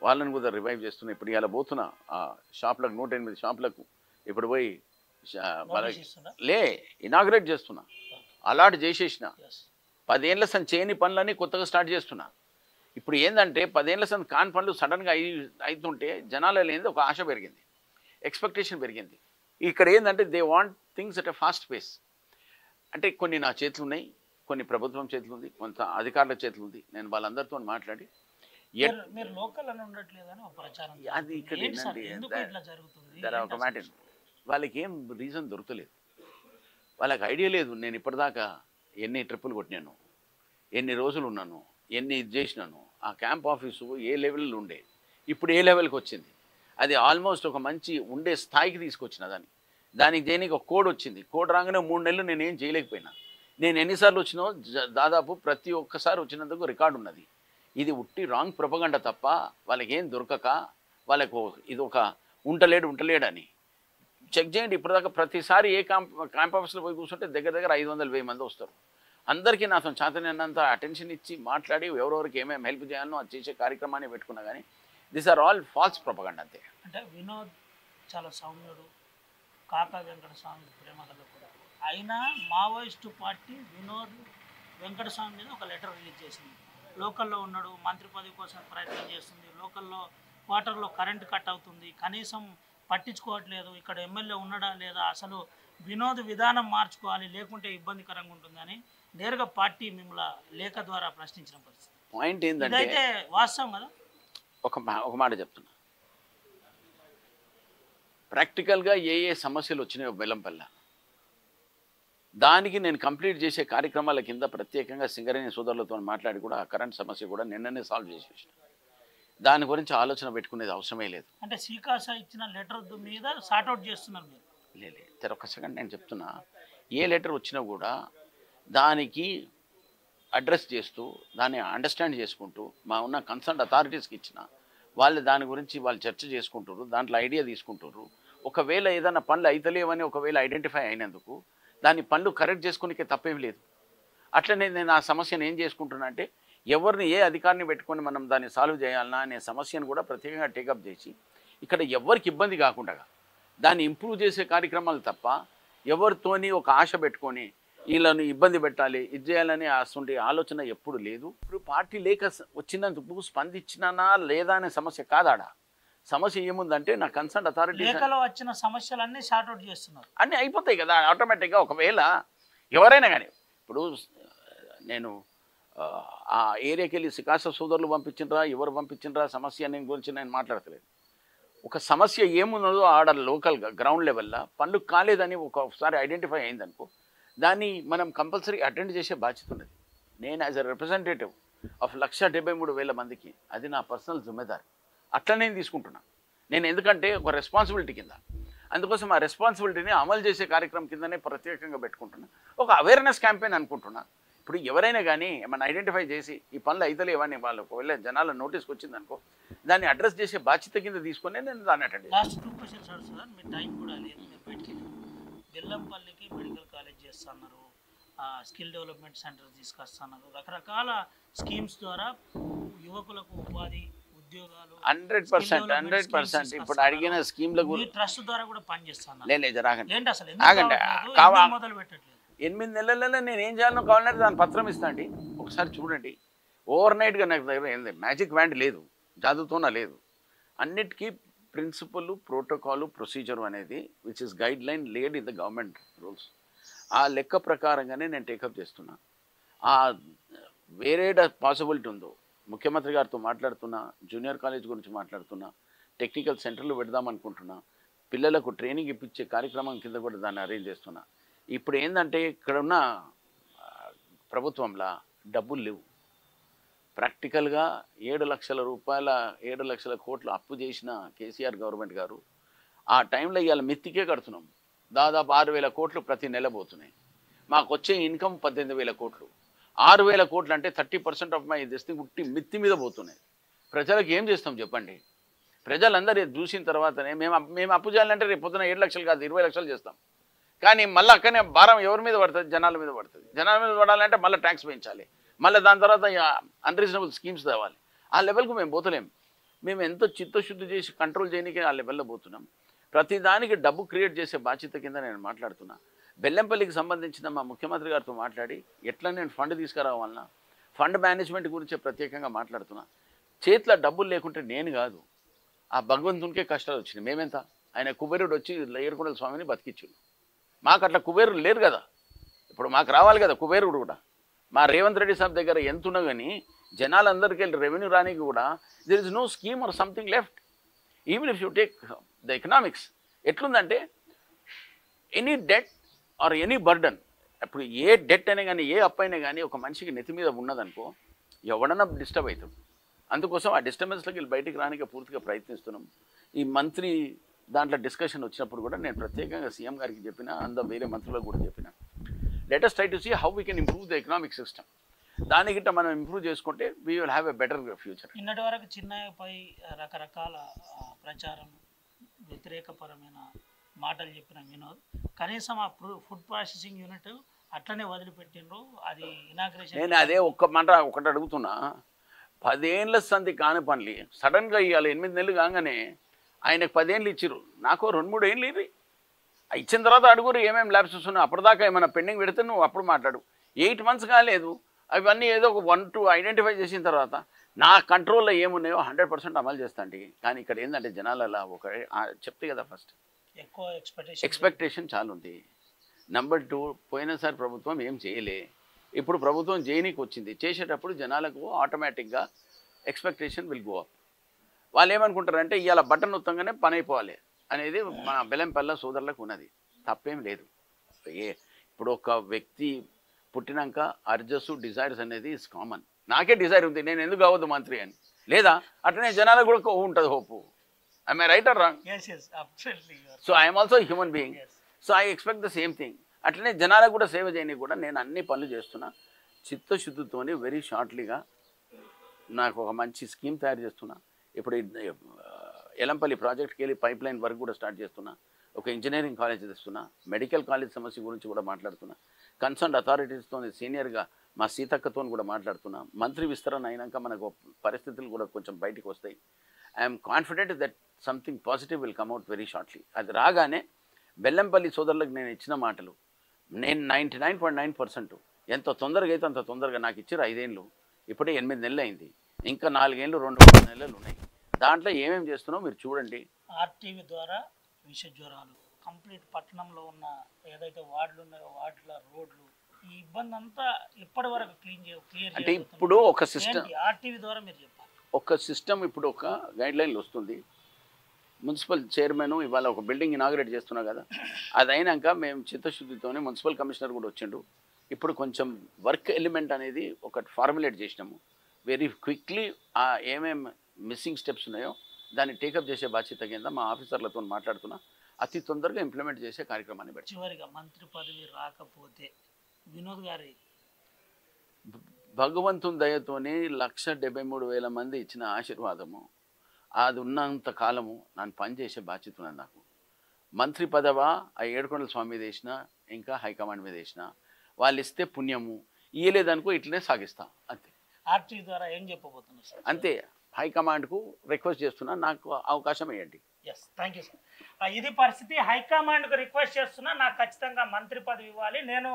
వాళ్ళని కూడా రివైవ్ చేస్తున్నాయి. ఇప్పుడు ఇలా పోతున్నా ఆ షాపులకు 108 షాపులకు ఇప్పుడు పోయి వాళ్ళకి ఇనాగ్రేట్ చేస్తున్నా, అలాట్ చేసేసిన. 10 ఏళ్ళ సన్ చేయని పనులని కొత్తగా స్టార్ట్ చేస్తున్నా. ఇప్పుడు ఏంటంటే 10 ఏళ్ళ సన్ కాని పనులు సడన్గా అవుతుంటే జనాలలో ఏంది ఒక ఆశ పెరిగింది, ఎక్స్పెక్టేషన్ పెరిగింది. ఇక్కడ ఏంటంటే they want things at a fast pace. అంటే కొన్ని నా చేతులు ఉన్నాయి, కొన్ని ప్రభుత్వం చేతులు ఉంది, కొంత అధికారుల చేతులు ఉంది. నేను వాళ్ళందరితో మాట్లాడి మీరు లోకల్ అని ఉండట్లేదని ఒక ప్రచారం అది ఇక్కడ ఏంటంటే జరుగుతుంది. ఒక మాట, వాళ్ళకి ఏం రీజన్ దొరకలేదు, వాళ్ళకి ఐడియా లేదు. నేను ఇప్పటిదాకా ఎన్ని ట్రిప్పులు కొట్టినాను, ఎన్ని రోజులు ఉన్నాను, ఎన్ని ఇది చేసినాను. ఆ క్యాంప్ ఆఫీసు ఏ లెవెల్లో ఉండే, ఇప్పుడు ఏ లెవెల్కి వచ్చింది. అది ఆల్మోస్ట్ ఒక మంచి ఉండే స్థాయికి తీసుకొచ్చిన దానికి దేనికి ఒక కోడ్ వచ్చింది. కోడ్ రాగానే 3 నెలలు నేనేం చేయలేకపోయినా. నేను ఎన్నిసార్లు వచ్చినో దాదాపు ప్రతి ఒక్కసారి వచ్చినందుకు రికార్డు ఉన్నది. ఇది ఉట్టి రాంగ్ ప్రొపగండా తప్ప వాళ్ళకి ఏం దొరకక వాళ్ళకు ఇది ఒక ఉంటలేడని చెక్ చేయండి. ఇప్పటిదాకా ప్రతిసారి ఏ క్యాంప్ ఆఫీస్లో పోయి కూర్చుంటే దగ్గర 500-1000 మంది వస్తారు. అందరికీ నాతో చేతనైనంత అటెన్షన్ ఇచ్చి మాట్లాడి ఎవరెవరికి ఏమేమి హెల్ప్ చేయాలనో అది చేసే కార్యక్రమాన్ని పెట్టుకున్నా. కానీ this are all false propaganda అంతే. అంటే వినోద్ చాలా సౌమ్యుడు, కాకా వెంకటస్వామి ప్రేమగల కూడా. అయినా మావోయిస్టు పార్టీ వినోద్ వెంకటస్వామి మీద ఒక లెటర్ రిలీజ్ చేసింది. లోకల్లో ఉన్నాడు, మంత్రి పదవి కోసం ప్రయత్నం చేస్తుంది, లోకల్లో క్వార్టర్లో కరెంటు కట్ అవుతుంది, కనీసం పట్టించుకోవట్లేదు, ఇక్కడ ఎమ్మెల్యే ఉన్నాడా లేదా, అసలు వినోద్ విధానం మార్చుకోవాలి లేకుంటే ఇబ్బందికరంగా ఉంటుందని నేరుగా పార్టీ మిమ్మల్ని లేఖ ద్వారా ప్రశ్నించిన పరిస్థితి. పాయింట్ ఏంటంటే ఇదైతే వాస్తవం కదా. ఒక మాట చెప్తున్నా, ప్రాక్టికల్గా ఏ సమస్యలు వచ్చినాయో బెల్లంపల్లి, దానికి నేను కంప్లీట్ చేసే కార్యక్రమాల కింద ప్రత్యేకంగా సింగరేణి సోదరులతో మాట్లాడి కూడా ఆ కరెంట్ సమస్య కూడా నిన్ననే సాల్వ్ చేసేసిన. దాని గురించి ఆలోచన పెట్టుకునేది అవసరమే లేదు. అంటే సీకాస ఇచ్చిన లెటర్ మీద సార్ట్అవుట్ చేస్తున్నారు మీరు? లేదు, ఒక సెకండ్ నేను చెప్తున్నా. ఏ లెటర్ వచ్చినా కూడా దానికి అడ్రస్ చేస్తూ దాన్ని అండర్స్టాండ్ చేసుకుంటూ మా ఉన్న కన్సర్న్ అథారిటీస్కి ఇచ్చిన వాళ్ళు దాని గురించి వాళ్ళు చర్చ చేసుకుంటారు, దాంట్లో ఐడియా తీసుకుంటారు. ఒకవేళ ఏదైనా పనులు అయితలేవని ఒకవేళ ఐడెంటిఫై అయినందుకు దాన్ని పనులు కరెక్ట్ చేసుకునే తప్పేం లేదు. అట్లనే నేను ఆ సమస్యను ఏం చేసుకుంటున్నా అంటే ఎవరిని ఏ అధికారిని పెట్టుకొని మనం దాన్ని సాల్వ్ చేయాలన్నా అనే సమస్యను కూడా ప్రత్యేకంగా టేకప్ చేసి ఇక్కడ ఎవరికి ఇబ్బంది కాకుండా దాన్ని ఇంప్రూవ్ చేసే కార్యక్రమాలు తప్ప ఎవరితోని ఒక ఆశ పెట్టుకొని వీళ్ళని ఇబ్బంది పెట్టాలి ఇది చేయాలని అటువంటి ఆలోచన ఎప్పుడు లేదు. ఇప్పుడు పార్టీ లేక వచ్చినందుకు స్పందించినా లేదా అనే సమస్య కాదాడా. సమస్య ఏముందంటే నా కన్సర్న్ అథారిటీ లేఖలో వచ్చిన సమస్యలన్నీ సార్ట్అవుట్ చేస్తున్నారు, అన్నీ అయిపోతాయి కదా ఆటోమేటిక్గా. ఒకవేళ ఎవరైనా కానీ ఇప్పుడు నేను ఆ ఏరియాకి వెళ్ళి సికాస సోదరులు పంపించిండ్రా ఎవరు పంపించిండ్రా సమస్య గురించి నేను మాట్లాడతలేదు. ఒక సమస్య ఏమున్నదో ఆడ లోకల్గా గ్రౌండ్ లెవెల్లో పనులు కాలేదని ఒకసారి ఐడెంటిఫై అయిందనుకో దాన్ని మనం కంపల్సరీ అటెండ్ చేసే బాధ్యత ఉన్నది. నేను యాజ్ ఎ రిప్రజెంటేటివ్ ఆఫ్ 1,73,000 మందికి అది నా పర్సనల్ జిమ్మేదారి. అట్లా నేను తీసుకుంటున్నా. నేను ఎందుకంటే ఒక రెస్పాన్సిబిలిటీ కింద, అందుకోసం ఆ రెస్పాన్సిబిలిటీని అమలు చేసే కార్యక్రమం కిందనే ప్రత్యేకంగా పెట్టుకుంటున్నా. ఒక అవేర్నెస్ క్యాంపెయిన్ అనుకుంటున్నా. ఇప్పుడు ఎవరైనా కానీ ఏమైనా ఐడెంటిఫై చేసి ఈ పనులు అయితలేవని వాళ్ళు ఒకవేళ జనాల నోటీస్కి వచ్చిందనుకో దాన్ని అడ్రస్ చేసే బాధ్యత కింద తీసుకొని నేను దాన్ని అటెండ్ చేస్తాను. లాస్ట్ 2 క్వశ్చన్స్ సార్, మీ టైం కూడా లేదు, మీరు బయటికి బెల్లంపల్లికి మెడికల్ కాలేజ్ చేస్తున్నారు, స్కిల్ డెవలప్మెంట్ సెంటర్ తీసుకొస్తున్నారు, రకరకాల స్కీమ్స్ ద్వారా యువకులకు ఉపాధి ఉద్యోగాలు 100% ఇప్పుడు అడిగిన స్కీమ్ల గురించి ట్రస్ట్ ద్వారా కూడా పనిచేస్తున్నారు. ఏంటి అసలు మొదలు పెట్టట్లేదు? 8 నెలలలో నేను ఏం చేయాలనో కావాలంటే దాని పత్రం ఇస్తాండి, ఒకసారి చూడండి. ఓవర్ నైట్గా నాకు దగ్గర ఏంది మ్యాజిక్ వ్యాండ్ లేదు, జాదుతోన లేదు. అన్నిటికీ ప్రిన్సిపల్ ప్రోటోకాల్ ప్రొసీజర్ అనేది which is guide line laid in the government rules. ఆ లెక్క ప్రకారంగానే నేను టేకప్ చేస్తున్నా. ఆ వేరే పాసిబిలిటీ ఉందో ముఖ్యమంత్రి గారితో మాట్లాడుతున్నా, జూనియర్ కాలేజ్ గురించి మాట్లాడుతున్నా, టెక్నికల్ సెంటర్లు పెడదామనుకుంటున్నా, పిల్లలకు ట్రైనింగ్ ఇప్పించే కార్యక్రమం కింద కూడా దాన్ని అరేంజ్ చేస్తున్నా. ఇప్పుడు ఏంటంటే ఇక్కడ ఉన్న ప్రభుత్వంలో డబ్బులు లేవు. ప్రాక్టికల్గా 7 లక్షల రూపాయల 7 లక్షల కోట్లు అప్పు చేసిన కేసీఆర్ గవర్నమెంట్ గారు ఆ టైంలో ఇవాళ మిత్తికే కడుతున్నాం. దాదాపు 6,000 కోట్లు ప్రతి నెల పోతున్నాయి. మాకు వచ్చే ఇన్కమ్ 18,000 కోట్లు. 6,000 కోట్లు అంటే 30% ఆఫ్ మై దిస్ థింగ్ ఉట్టి మిత్తి మీద పోతున్నాయి. ప్రజలకు ఏం చేస్తాం చెప్పండి? ప్రజలందరూ చూసిన తర్వాతనే మేము అప్పు చేయాలంటే రేపు పొద్దున 7 లక్షలు కాదు 20 లక్షలు చేస్తాం. కానీ మళ్ళీ అక్కడనే భారం ఎవరి మీద పడుతుంది? జనాల మీద పడుతుంది. జనాల మీద పడాలంటే మళ్ళీ ట్యాక్స్ పెంచాలి, మళ్ళీ దాని తర్వాత అన్రీజనబుల్ స్కీమ్స్ తేవాలి. ఆ లెవెల్కు మేము పోతలేం. మేము ఎంతో చిత్తశుద్ధి చేసి కంట్రోల్ చేయడానికి ఆ లెవెల్లో పోతున్నాం. ప్రతిదానికి డబ్బు క్రియేట్ చేసే బాధ్యత కింద నేను మాట్లాడుతున్నా. బెల్లంపల్లికి సంబంధించిన మా ముఖ్యమంత్రి గారితో మాట్లాడి ఎట్లా నేను ఫండ్ తీసుకురావాలన్నా, ఫండ్ మేనేజ్మెంట్ గురించే ప్రత్యేకంగా మాట్లాడుతున్నా. చేతిలో డబ్బులు లేకుంటే నేను కాదు, ఆ భగవంతునికే కష్టాలు వచ్చినాయి. మేమెంత? ఆయన కుబేరుడు వచ్చి ఏడుకొండల స్వామిని బతికించుడు. మాకు అట్లా కుబేరుడు లేరు కదా, ఇప్పుడు మాకు రావాలి కదా కుబేరుడు కూడా. మా రేవంత్ రెడ్డి సాబ్ దగ్గర ఎంత ఉన్నా కానీ జనాలందరికీ వెళ్ళి రెవెన్యూ రానికి కూడా there is no scheme or something left. Even if you take the economics ఎట్లుందంటే any debt or any burden, ఇప్పుడు ఏ డెట్ అయినా కానీ ఏ అప్పు అయినా కానీ ఒక మనిషికి నెత్తి మీద ఉన్నదనుకో ఎవడన్నా డిస్టర్బ్ అవుతాం. అందుకోసం ఆ డిస్టర్బెన్స్లోకి వెళ్ళి బయటికి రానికి పూర్తిగా ప్రయత్నిస్తున్నాం. ఈ మంత్రి దాంట్లో డిస్కషన్ వచ్చినప్పుడు కూడా నేను ప్రత్యేకంగా సీఎం గారికి చెప్పిన, వేరే మంత్రులకు కూడా చెప్పిన, let us try to see how we can improve the economic system. దానికిట మనం ఇంప్రూవ్ చేసుకుంటే we will have a better future. నిన్నటి వరకు చిన్నపై రకరకాల ప్రచారం, వ్యతిరేకపరమైన మాటలు చెప్పిన వినోద్ కనీసం ఆ ఫుడ్ ప్రాసెసింగ్ యూనిట్ అట్లనే వదిలిపెట్టిండ్రు. అది ఇనాగ్రేషన్. నేను అదే ఒకటి అడుగుతున్నా. 10 ఏళ్ళ సంధి కాని పనులు సడన్గా ఇవ్వాలి. 8 నెలలు కాగానే ఆయనకు 10 ఏళ్ళు ఇచ్చిర్రు, నాకు 2-3 ఏళ్ళు ఇవి ఇచ్చిన తర్వాత అడుగురు ఏమేమి ల్యాబ్స్ ఉన్నాయి. అప్పటిదాకా ఏమైనా పెండింగ్ పెడితే నువ్వు అప్పుడు మాట్లాడు. 8 months కాలేదు, అవన్నీ ఏదో ఒక 1-2 ఐడెంటిఫై చేసిన తర్వాత నా కంట్రోల్లో ఏమున్నాయో 100% అమలు చేస్తాండి. కానీ ఇక్కడ ఏంటంటే జనాలలో ఒక చెప్తే కదా, ఫస్ట్ ఎక్కువ ఎక్స్పెక్టేషన్ చాలా ఉంది. నెంబర్ 2, పోయినసారి ప్రభుత్వం ఏం చేయలే, ఇప్పుడు ప్రభుత్వం చేయనీకి వచ్చింది. చేసేటప్పుడు జనాలకు ఆటోమేటిక్గా ఎక్స్పెక్టేషన్ విల్ గో అప్. వాళ్ళు ఏమనుకుంటారంటే ఇవాళ బటన్ నొత్తంగానే పని అయిపోవాలి అనేది మన బెల్లంపల్లి సోదరులకు ఉన్నది. తప్పేం లేదు. ఇప్పుడు ఒక వ్యక్తి పుట్టినాక అర్జస్ డిజైర్స్ అనేది ఇస్ కామన్. నాకే డిజైర్ ఉంది, నేను ఎందుకు కావద్దు మంత్రి అని, లేదా అట్లనే జనాలకు కూడా ఉంటుంది hope. I right are wrong? So I'm also human being. So I expect the same thing. అట్లనే జనాలకు కూడా సేవ చేయడానికి కూడా నేను అన్ని పనులు చేస్తున్నా చిత్తశుద్ధితోని. వెరీ షార్ట్లీగా నాకు ఒక మంచి స్కీమ్ తయారు చేస్తున్నా. ఇప్పుడు ఎలంపల్లి ప్రాజెక్ట్కి వెళ్ళి పైప్ లైన్ వర్క్ కూడా స్టార్ట్ చేస్తున్నా. ఒక ఇంజనీరింగ్ కాలేజ్ తెస్తున్నా. మెడికల్ కాలేజ్ సమస్య గురించి కూడా మాట్లాడుతున్నా. కన్సర్న్ అథారిటీస్తో సీనియర్గా మా సీతక్కతో కూడా మాట్లాడుతున్నా. మంత్రి విస్తరణ అయినాక మనకు పరిస్థితులు కూడా కొంచెం బయటకు వస్తాయి. I'm confident that something positive will come out very shortly. అది రాగానే బెల్లంపల్లి సోదరులకు నేను ఇచ్చిన మాటలు నేను 99.9% ఎంత తొందరగా అయితే అంత తొందరగా. నాకు ఇచ్చారు 5 ఏళ్ళు, ఇప్పుడే 8 నెలలు అయింది. ఇంకా 4 ఏళ్ళు 2 నెలలు ఉన్నాయి. దాంట్లో ఏమేమి చేస్తున్నావు మీరు చూడండి. ఆర్టీవీ ద్వారా విష జ్వరాలు కంప్లీట్ పట్టణంలో ఉన్న ఏదైతే వార్డులు ఉన్నాయో వార్డుల రోడ్లు ఈ ఇబ్బంది అంతా ఇప్పటి వరకు క్లియర్ అంటే ఇప్పుడు ఒక సిస్టమ్ ఆర్టీవీ ద్వారా మీరు చెప్పాలి. ఒక సిస్టమ్ ఇప్పుడు ఒక గైడ్లైన్లు వస్తుంది. మున్సిపల్ చైర్మన్ ఇవాళ ఒక బిల్డింగ్ ఇనాగ్రేట్ చేస్తున్నా కదా, అది అయినాక మేము చిత్తశుద్ధితోనే మున్సిపల్ కమిషనర్ కూడా వచ్చిండు. ఇప్పుడు కొంచెం వర్క్ ఎలిమెంట్ అనేది ఒకటి ఫార్ములేట్ చేసినాము. వెరీ క్విక్లీ ఆ ఏమేమి మిస్సింగ్ స్టెప్స్ ఉన్నాయో దాన్ని టేకప్ చేసే బాధ్యత కింద మా ఆఫీసర్లతో మాట్లాడుతున్నా. అతి తొందరగా ఇంప్లిమెంట్ చేసే కార్యక్రమాన్ని పెట్టి చివరిగా మంత్రి పదవి రాకపోతే వినోద్ గారి భగవంతుని దయతోనే 1,73,000 మంది ఇచ్చిన ఆశీర్వాదము అది ఉన్నంత కాలము నన్ను పనిచేసే బాధ్యత ఉన్నది నాకు. మంత్రి పదవా ఆ ఏడుకొండల స్వామి మీద వేసిన, ఇంకా హైకమాండ్ మీద వేసిన, వాళ్ళు ఇస్తే పుణ్యము, ఇయ్యలేదనుకో ఇట్లనే సాగిస్తా అంతే. ఆర్టీవీ ద్వారా ఏం చెప్పబోతున్నారు సార్? అంతే, హైకమాండ్కు రిక్వెస్ట్ చేస్తున్నా, నాకు అవకాశం ఇవ్వండి. Yes, thank you sir. ఇది పరిస్థితి. హైకమాండ్కు రిక్వెస్ట్ చేస్తున్నా, నాకు ఖచ్చితంగా మంత్రి పదవి ఇవ్వాలి. నేను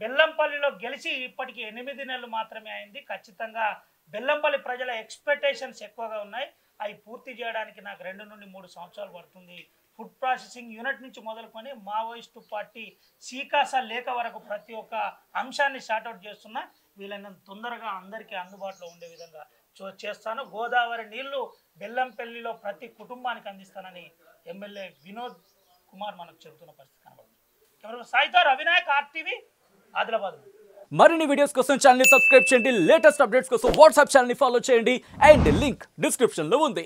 బెల్లంపల్లిలో గెలిచి ఇప్పటికి 8 నెలలు మాత్రమే అయింది. ఖచ్చితంగా బెల్లంపల్లి ప్రజల ఎక్స్పెక్టేషన్స్ ఎక్కువగా ఉన్నాయి. అవి పూర్తి చేయడానికి నాకు 2 నుండి 3 సంవత్సరాలు పడుతుంది. ఫుడ్ ప్రాసెసింగ్ యూనిట్ నుంచి మొదలుకొని మావోయిస్టు పార్టీ సీకాసా లేఖ వరకు ప్రతి ఒక్క అంశాన్ని షార్ట్అవుట్ చేస్తున్నా. వీలైనంత తొందరగా అందరికీ అందుబాటులో ఉండే విధంగా చేస్తాను. గోదావరి నీళ్లు బెల్లంపల్లిలో ప్రతి కుటుంబానికి అందిస్తానని ఎమ్మెల్యే వినోద్ కుమార్ మనకు చెబుతున్న పరిస్థితి కనబడుతుంది. సాయితో రవినాయక్, ఆర్టీవీ, ఆదిలాబాద్. మరిన్ని వీడియోస్ కోసం ఛానల్ ని సబ్స్క్రైబ్ చేయండి. లేటెస్ట్ అప్డేట్స్ కోసం వాట్సాప్ ఛానల్ ని ఫాలో చేయండి. అండ్ లింక్ డిస్క్రిప్షన్ లో ఉంది.